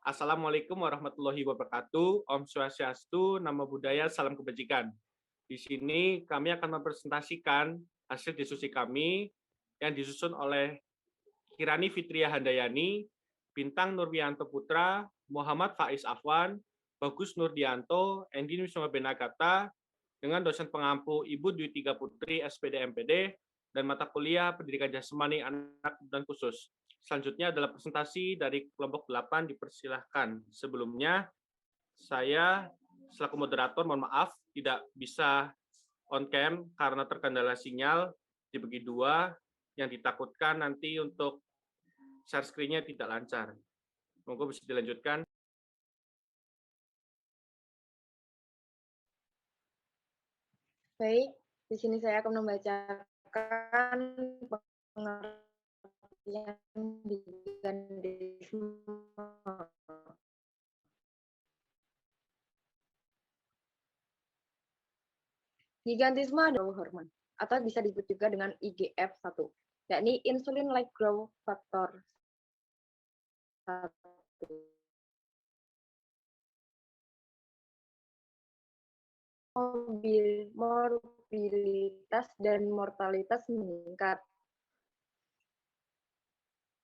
Assalamualaikum warahmatullahi wabarakatuh. Om Swastiastu, Namo Buddhaya, Salam Kebajikan. Di sini kami akan mempresentasikan hasil diskusi kami yang disusun oleh Kirani Fitria Handayani, Bintang Nurwianto Putra, Muhammad Faiz Afwan, Bagus Nurdianto, Endi Wisma Benagata, dengan dosen pengampu Ibu Dwi Tiga Putri, SPD MPD, dan mata kuliah Pendidikan Jasmani Anak dan Khusus. Selanjutnya adalah presentasi dari kelompok 8, dipersilahkan. Sebelumnya, saya selaku moderator, mohon maaf, tidak bisa on cam karena terkendala sinyal dibagi dua, yang ditakutkan nanti untuk share screen-nya tidak lancar. Monggo bisa dilanjutkan. Baik, di sini saya akan membacakan pengertian gigantisme. Gigantisme adalah hormon, atau bisa disebut juga dengan IGF-1, yakni insulin-like growth factor 1. Morbilitas dan mortalitas meningkat.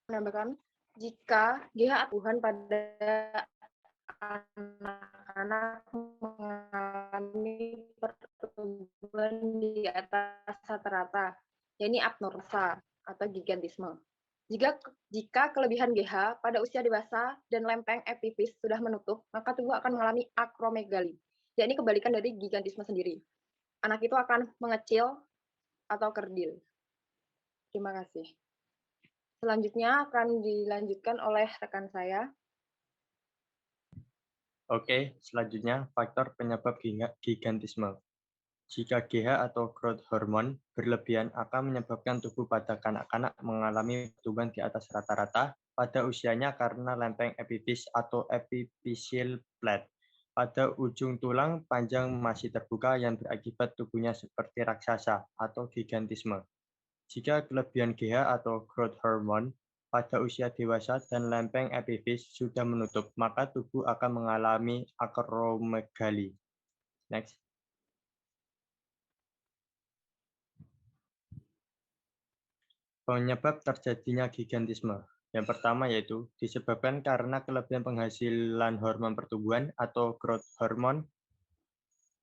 Menambahkan, jika GH Tuhan pada anak-anak mengalami pertumbuhan di atas rata-rata, yakni abnormal atau gigantisme. Jika kelebihan GH pada usia dewasa dan lempeng epifis sudah menutup, maka tubuh akan mengalami akromegali, yakni kebalikan dari gigantisme sendiri. Anak itu akan mengecil atau kerdil. Terima kasih. Selanjutnya akan dilanjutkan oleh rekan saya. Oke, selanjutnya faktor penyebab gigantisme. Jika GH atau growth hormone berlebihan akan menyebabkan tubuh pada kanak-kanak mengalami pertumbuhan di atas rata-rata pada usianya karena lempeng epifis atau epiphyseal plate pada ujung tulang panjang masih terbuka yang berakibat tubuhnya seperti raksasa atau gigantisme. Jika kelebihan GH atau growth hormone pada usia dewasa dan lempeng epifis sudah menutup, maka tubuh akan mengalami akromegali. Next. Penyebab terjadinya gigantisme. Yang pertama yaitu disebabkan karena kelebihan penghasilan hormon pertumbuhan atau growth hormone.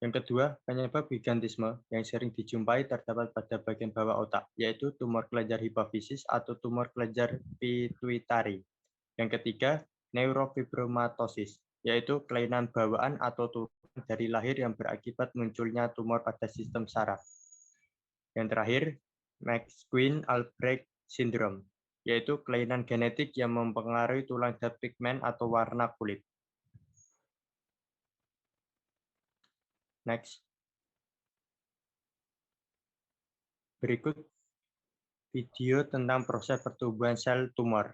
Yang kedua, penyebab gigantisme yang sering dijumpai terdapat pada bagian bawah otak, yaitu tumor kelenjar hipofisis atau tumor kelenjar pituitari. Yang ketiga, neurofibromatosis, yaitu kelainan bawaan atau turunan dari lahir yang berakibat munculnya tumor pada sistem saraf. Yang terakhir, Max-Guin-Albrecht syndrome, yaitu kelainan genetik yang mempengaruhi tulang dan pigmen atau warna kulit. Next. Berikut video tentang proses pertumbuhan sel tumor.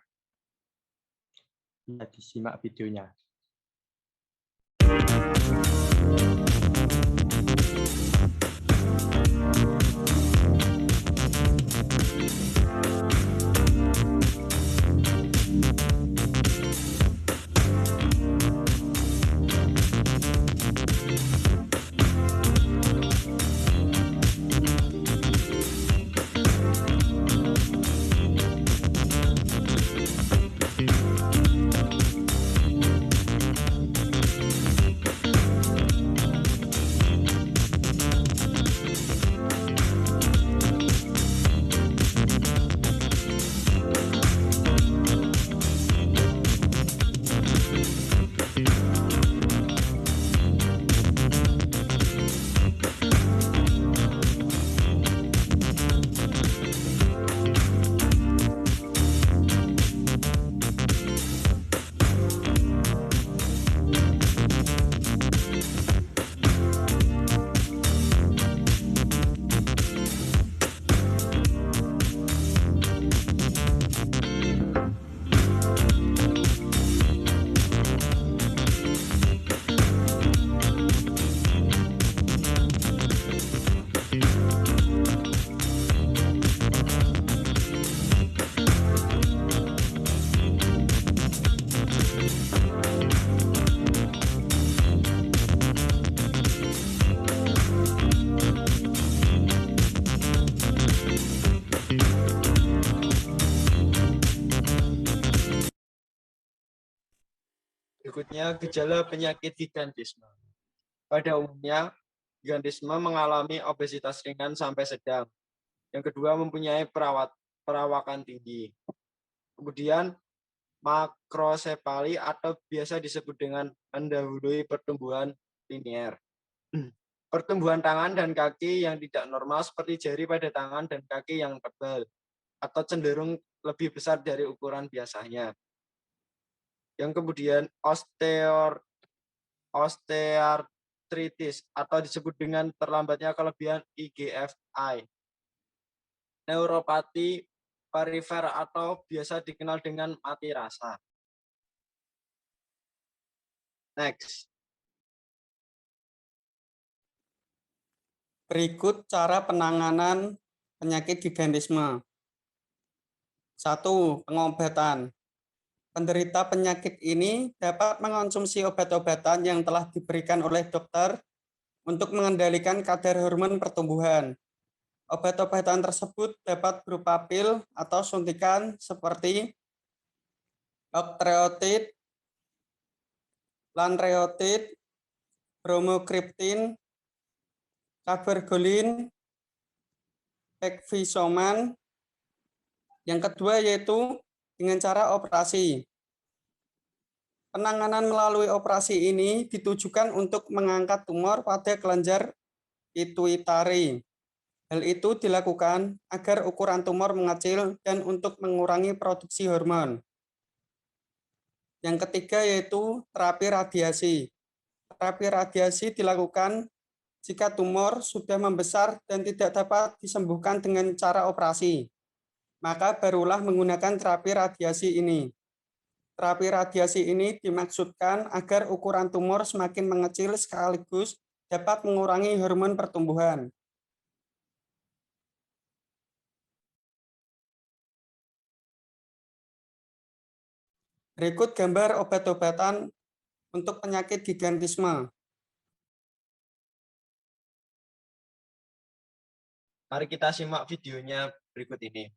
Bisa disimak videonya. Berikutnya, gejala penyakit gigantisme. Pada umumnya, gigantisme mengalami obesitas ringan sampai sedang. Yang kedua, mempunyai perawakan tinggi. Kemudian, makrosefali atau biasa disebut dengan mendahului pertumbuhan linier. Pertumbuhan tangan dan kaki yang tidak normal seperti jari pada tangan dan kaki yang tebal atau cenderung lebih besar dari ukuran biasanya. Yang kemudian osteoartritis atau disebut dengan terlambatnya kelebihan IGF-1. Neuropati perifer atau biasa dikenal dengan mati rasa. Next. Berikut cara penanganan penyakit gigantisme. 1. Pengobatan. Penderita penyakit ini dapat mengonsumsi obat-obatan yang telah diberikan oleh dokter untuk mengendalikan kadar hormon pertumbuhan. Obat-obatan tersebut dapat berupa pil atau suntikan seperti octreotide, lanreotide, bromokriptin, cabergoline, pegfisoman. Yang kedua yaitu dengan cara operasi. Penanganan melalui operasi ini ditujukan untuk mengangkat tumor pada kelenjar pituitari. Hal itu dilakukan agar ukuran tumor mengecil dan untuk mengurangi produksi hormon. Yang ketiga yaitu terapi radiasi. Terapi radiasi dilakukan jika tumor sudah membesar dan tidak dapat disembuhkan dengan cara operasi. Maka barulah menggunakan terapi radiasi ini. Terapi radiasi ini dimaksudkan agar ukuran tumor semakin mengecil sekaligus dapat mengurangi hormon pertumbuhan. Berikut gambar obat-obatan untuk penyakit gigantisme. Mari kita simak videonya berikut ini.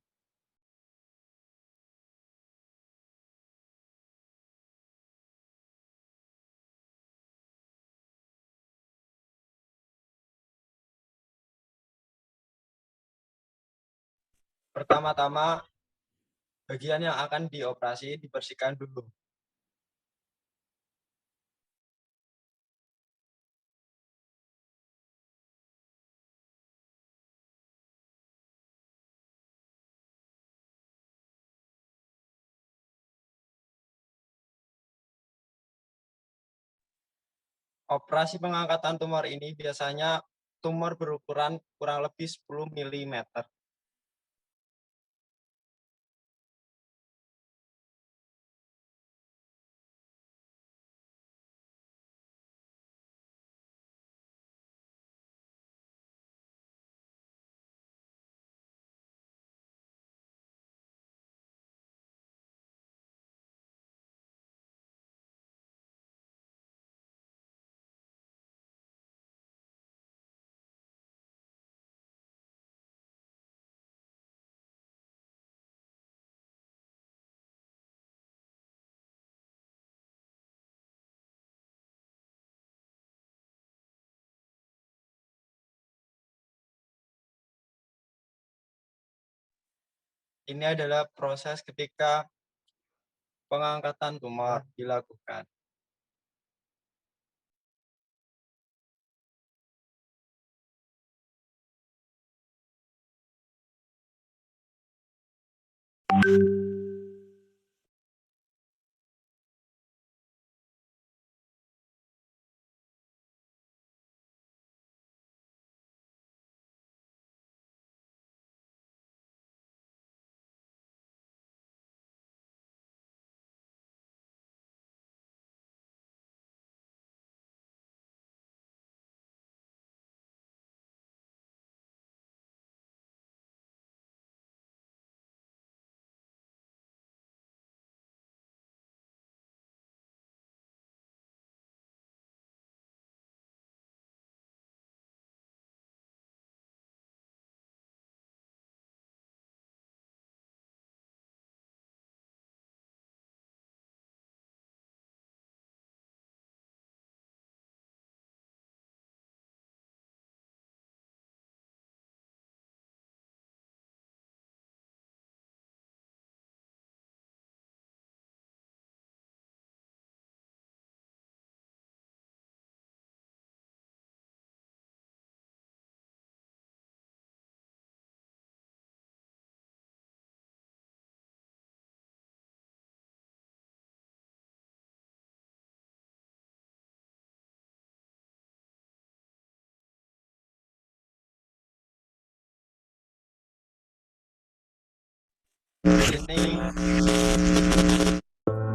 Pertama-tama, bagian yang akan dioperasi dibersihkan dulu. Operasi pengangkatan tumor ini biasanya tumor berukuran kurang lebih 10 mm. Ini adalah proses ketika pengangkatan tumor dilakukan.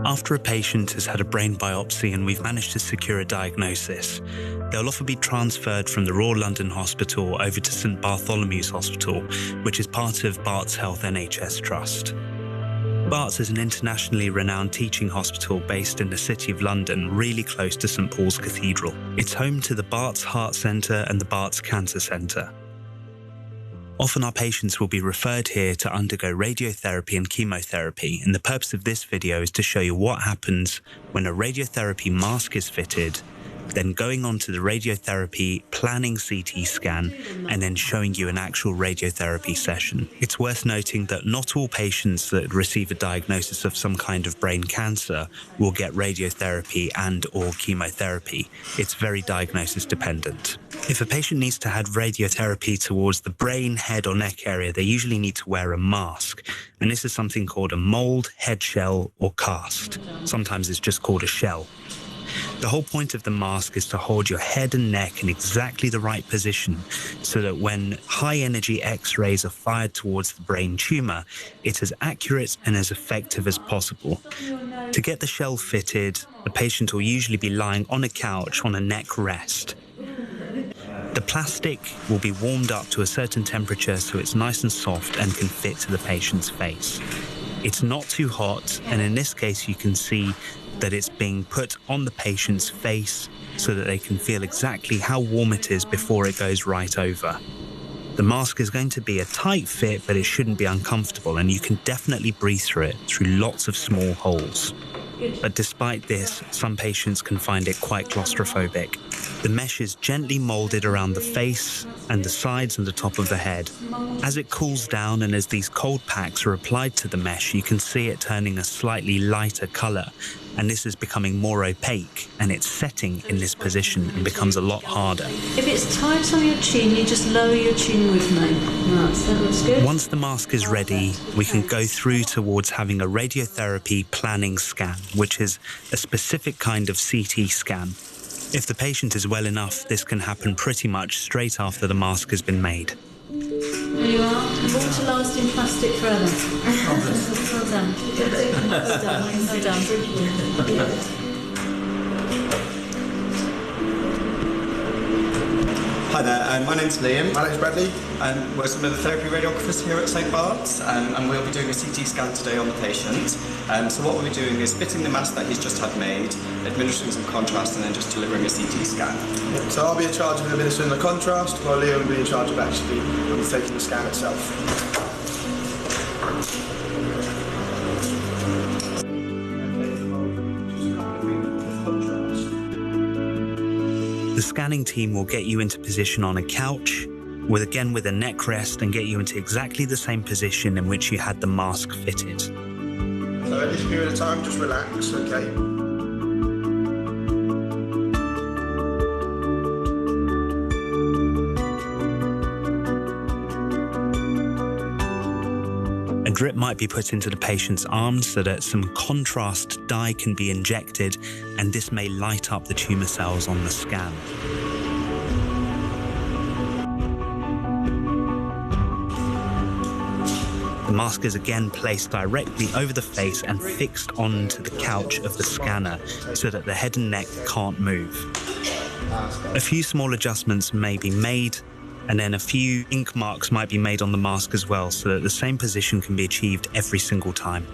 After a patient has had a brain biopsy and we've managed to secure a diagnosis, they'll often be transferred from the Royal London Hospital over to St Bartholomew's Hospital, which is part of Barts Health NHS Trust. Barts is an internationally renowned teaching hospital based in the City of London, really close to St Paul's Cathedral. It's home to the Barts Heart Centre and the Barts Cancer Centre. Often our patients will be referred here to undergo radiotherapy and chemotherapy, and the purpose of this video is to show you what happens when a radiotherapy mask is fitted, then going on to the radiotherapy planning CT scan, and then showing you an actual radiotherapy session. It's worth noting that not all patients that receive a diagnosis of some kind of brain cancer will get radiotherapy and or chemotherapy. It's very diagnosis dependent. If a patient needs to have radiotherapy towards the brain, head or neck area, they usually need to wear a mask. And this is something called a mold, head shell or cast. Sometimes it's just called a shell. The whole point of the mask is to hold your head and neck in exactly the right position so that when high-energy X-rays are fired towards the brain tumour, it's as accurate and as effective as possible. To get the shell fitted, the patient will usually be lying on a couch on a neck rest. The plastic will be warmed up to a certain temperature so it's nice and soft and can fit to the patient's face. It's not too hot, and in this case you can see that it's being put on the patient's face so that they can feel exactly how warm it is before it goes right over. The mask is going to be a tight fit, but it shouldn't be uncomfortable, and you can definitely breathe through it through lots of small holes. But despite this, some patients can find it quite claustrophobic. The mesh is gently molded around the face and the sides and the top of the head. As it cools down and as these cold packs are applied to the mesh, you can see it turning a slightly lighter color, and this is becoming more opaque, and it's setting in this position and becomes a lot harder. If it's tight on your chin, you just lower your chin with me. That looks good. Once the mask is ready, we can go through towards having a radiotherapy planning scan, which is a specific kind of CT scan. If the patient is well enough, this can happen pretty much straight after the mask has been made. There you are. Water-lasting plastic forever. Well done. Well done. Well done. Hi there, my name's Liam. My name's Bradley. We're some of the therapy radiographers here at St Bart's, and we'll be doing a CT scan today on the patient. So what we'll be doing is fitting the mask that he's just had made, administering some contrast, and then just delivering a CT scan. So I'll be in charge of administering the contrast, while Liam will be in charge of actually undertaking the scan itself. The scanning team will get you into position on a couch, with a neck rest, and get you into exactly the same position in which you had the mask fitted. So at this period of time, just relax, okay? A drip might be put into the patient's arms so that some contrast dye can be injected, and this may light up the tumour cells on the scan. The mask is again placed directly over the face and fixed onto the couch of the scanner so that the head and neck can't move. A few small adjustments may be made, and then a few ink marks might be made on the mask as well so that the same position can be achieved every single time.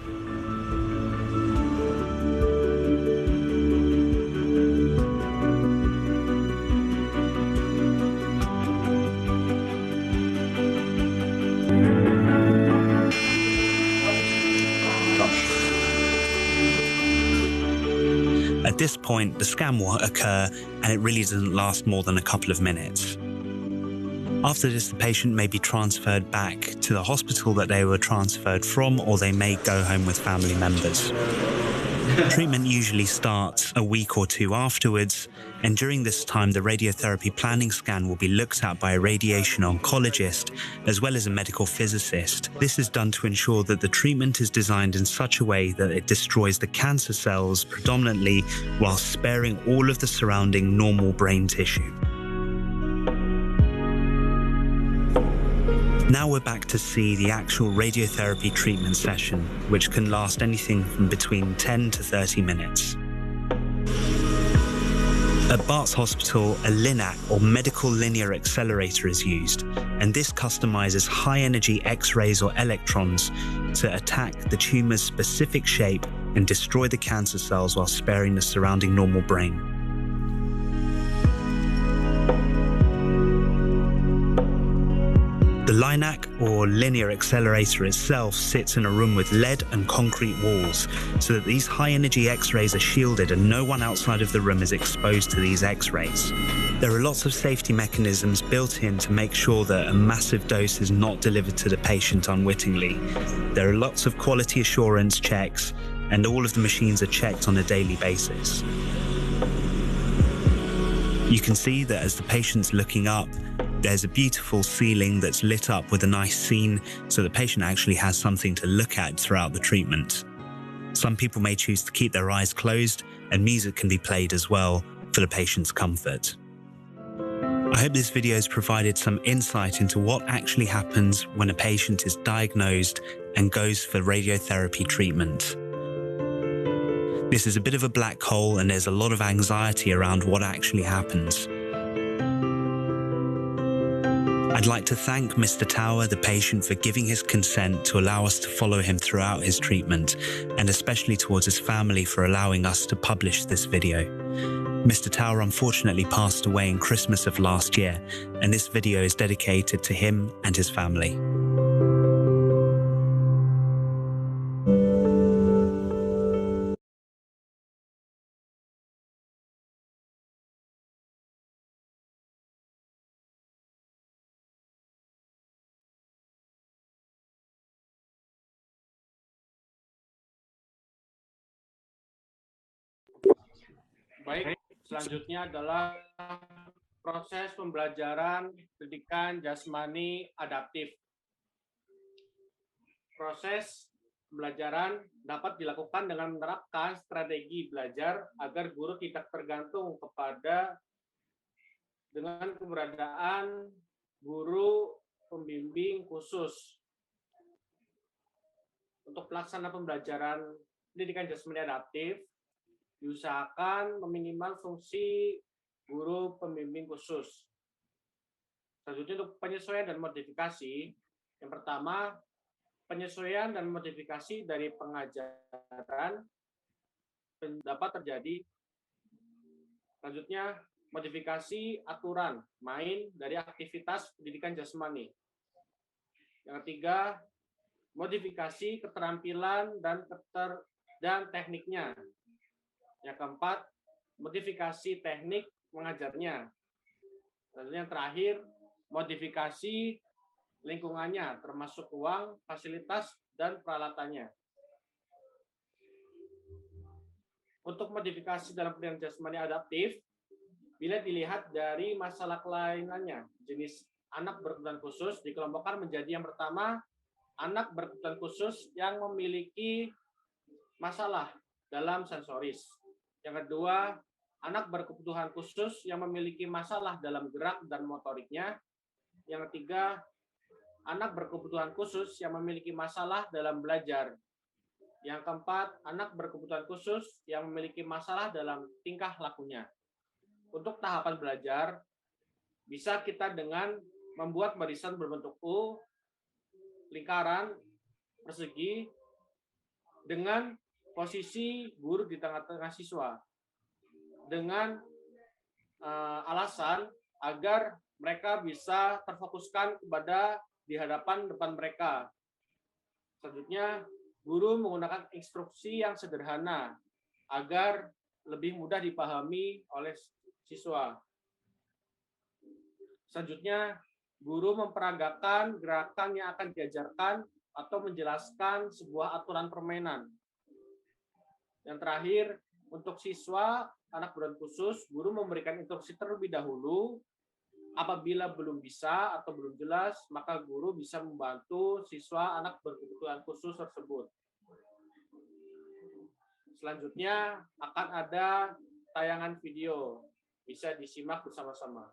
At this point, the scan will occur, and it really doesn't last more than a couple of minutes. After this, the patient may be transferred back to the hospital that they were transferred from, or they may go home with family members. Treatment usually starts a week or two afterwards, and during this time, the radiotherapy planning scan will be looked at by a radiation oncologist as well as a medical physicist. This is done to ensure that the treatment is designed in such a way that it destroys the cancer cells predominantly while sparing all of the surrounding normal brain tissue. Now we're back to see the actual radiotherapy treatment session, which can last anything from between 10 to 30 minutes. At Barts Hospital, a LINAC, or medical linear accelerator, is used, and this customizes high-energy X-rays or electrons to attack the tumor's specific shape and destroy the cancer cells while sparing the surrounding normal brain. The LINAC, or linear accelerator itself, sits in a room with lead and concrete walls, so that these high-energy X-rays are shielded and no one outside of the room is exposed to these X-rays. There are lots of safety mechanisms built in to make sure that a massive dose is not delivered to the patient unwittingly. There are lots of quality assurance checks, and all of the machines are checked on a daily basis. You can see that as the patient's looking up, there's a beautiful ceiling that's lit up with a nice scene, so the patient actually has something to look at throughout the treatment. Some people may choose to keep their eyes closed, and music can be played as well for the patient's comfort. I hope this video has provided some insight into what actually happens when a patient is diagnosed and goes for radiotherapy treatment. This is a bit of a black hole, and there's a lot of anxiety around what actually happens. I'd like to thank Mr. Tower, the patient, for giving his consent to allow us to follow him throughout his treatment, and especially towards his family for allowing us to publish this video. Mr. Tower unfortunately passed away in Christmas of last year, and this video is dedicated to him and his family. Baik, selanjutnya adalah proses pembelajaran pendidikan jasmani adaptif. Proses pembelajaran dapat dilakukan dengan menerapkan strategi belajar agar guru tidak tergantung kepada dengan keberadaan guru pembimbing khusus. Untuk pelaksanaan pembelajaran pendidikan jasmani adaptif, diusahakan meminimal fungsi guru pembimbing khusus. Selanjutnya untuk penyesuaian dan modifikasi, yang pertama, penyesuaian dan modifikasi dari pengajaran dapat terjadi. Selanjutnya, modifikasi aturan main dari aktivitas pendidikan jasmani. Yang ketiga, modifikasi keterampilan dan tekniknya. Yang keempat, modifikasi teknik mengajarnya. Dan yang terakhir, modifikasi lingkungannya, termasuk uang, fasilitas, dan peralatannya. Untuk modifikasi dalam pendidikan jasmani adaptif, bila dilihat dari masalah kelainannya, jenis anak berkebutuhan khusus dikelompokkan menjadi yang pertama, anak berkebutuhan khusus yang memiliki masalah dalam sensoris. Yang kedua, anak berkebutuhan khusus yang memiliki masalah dalam gerak dan motoriknya. Yang ketiga, anak berkebutuhan khusus yang memiliki masalah dalam belajar. Yang keempat, anak berkebutuhan khusus yang memiliki masalah dalam tingkah lakunya. Untuk tahapan belajar, bisa kita dengan membuat barisan berbentuk U, lingkaran, persegi, dengan posisi guru di tengah-tengah siswa dengan alasan agar mereka bisa terfokuskan kepada di hadapan depan mereka. Selanjutnya, guru menggunakan instruksi yang sederhana agar lebih mudah dipahami oleh siswa. Selanjutnya, guru memperagakan gerakan yang akan diajarkan atau menjelaskan sebuah aturan permainan. Yang terakhir, untuk siswa anak berkebutuhan khusus, guru memberikan instruksi terlebih dahulu. Apabila belum bisa atau belum jelas, maka guru bisa membantu siswa anak berkebutuhan khusus tersebut. Selanjutnya akan ada tayangan video, bisa disimak bersama-sama.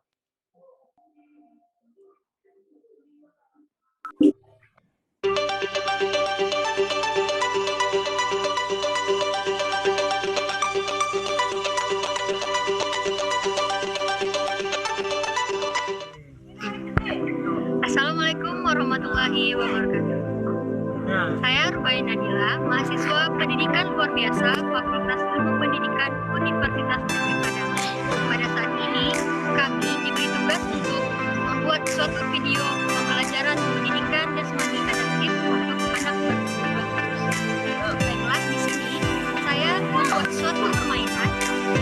Assalamualaikum warahmatullahi wabarakatuh. Saya Rubai Nadila, mahasiswa pendidikan luar biasa Fakultas Ilmu Pendidikan Universitas Negeri Padang. Pada saat ini, kami diberi tugas untuk membuat suatu video pembelajaran pendidikan jasmani adaptif untuk anak berkebutuhan khusus. Baiklah, di sini saya membuat suatu permainan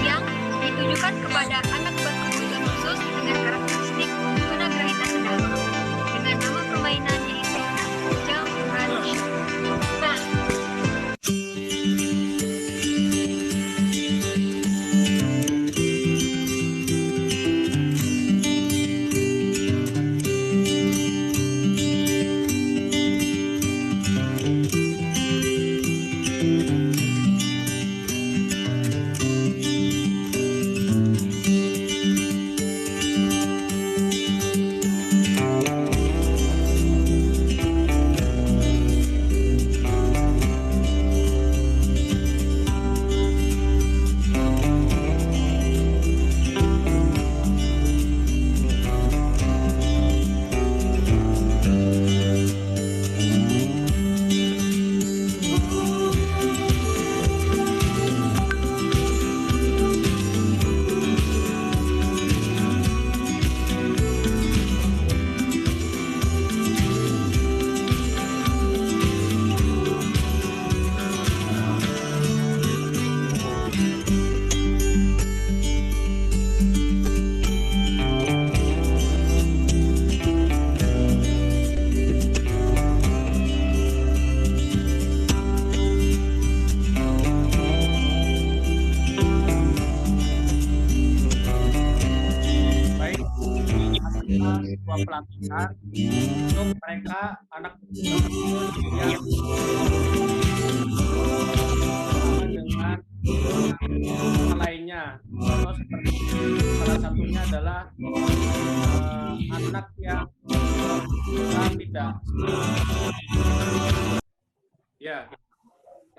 yang ditujukan kepada anak berkebutuhan khusus dengan karakteristik tunagrahita sedang. Dengan nama permainan yaitu Jump Run. sebuah pelatihan untuk mereka anak yang dengan lainnya. Contoh seperti salah satunya adalah anak yang tidak. Ya,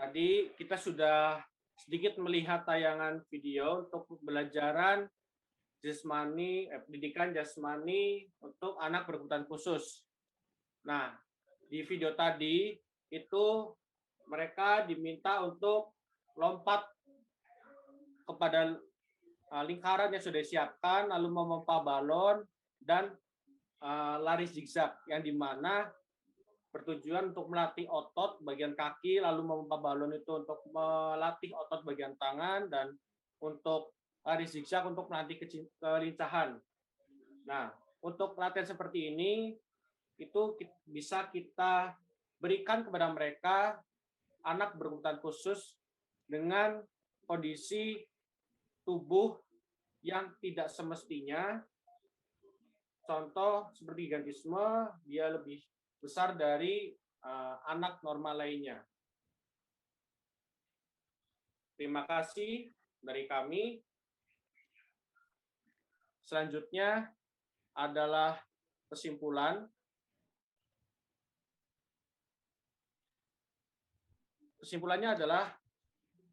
tadi kita sudah sedikit melihat tayangan video untuk pembelajaran jasmani, pendidikan jasmani untuk anak berkebutuhan khusus. Nah, di video tadi itu mereka diminta untuk lompat kepada lingkaran yang sudah disiapkan, lalu memompa balon dan lari zigzag, yang dimana bertujuan untuk melatih otot bagian kaki, lalu memompa balon itu untuk melatih otot bagian tangan, dan untuk lari zigzag untuk melatih kelincahan. Nah, untuk latihan seperti ini itu bisa kita berikan kepada mereka anak berkebutuhan khusus dengan kondisi tubuh yang tidak semestinya. Contoh seperti gigantisme, dia lebih besar dari anak normal lainnya. Terima kasih dari kami. Selanjutnya adalah kesimpulan. Kesimpulannya adalah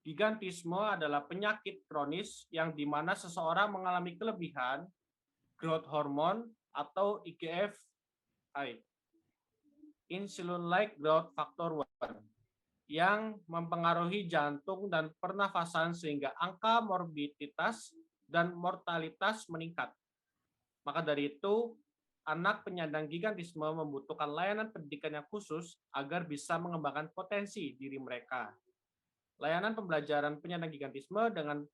gigantisme adalah penyakit kronis yang di mana seseorang mengalami kelebihan growth hormone atau IGF-1, insulin-like growth factor 1, yang mempengaruhi jantung dan pernafasan sehingga angka morbiditas dan mortalitas meningkat. Maka dari itu, anak penyandang gigantisme membutuhkan layanan pendidikan yang khusus agar bisa mengembangkan potensi diri mereka. Layanan pembelajaran penyandang gigantisme dengan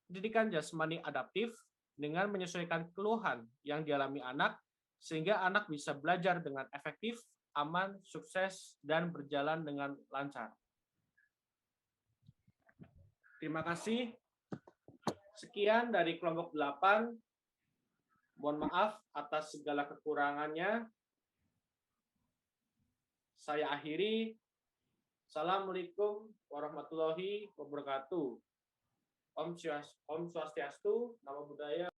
pendidikan jasmani adaptif dengan menyesuaikan keluhan yang dialami anak, sehingga anak bisa belajar dengan efektif, aman, sukses, dan berjalan dengan lancar. Terima kasih. Sekian dari kelompok 8. Mohon maaf atas segala kekurangannya. Saya akhiri. Assalamualaikum warahmatullahi wabarakatuh. Om Swastiastu, Namo Buddhaya.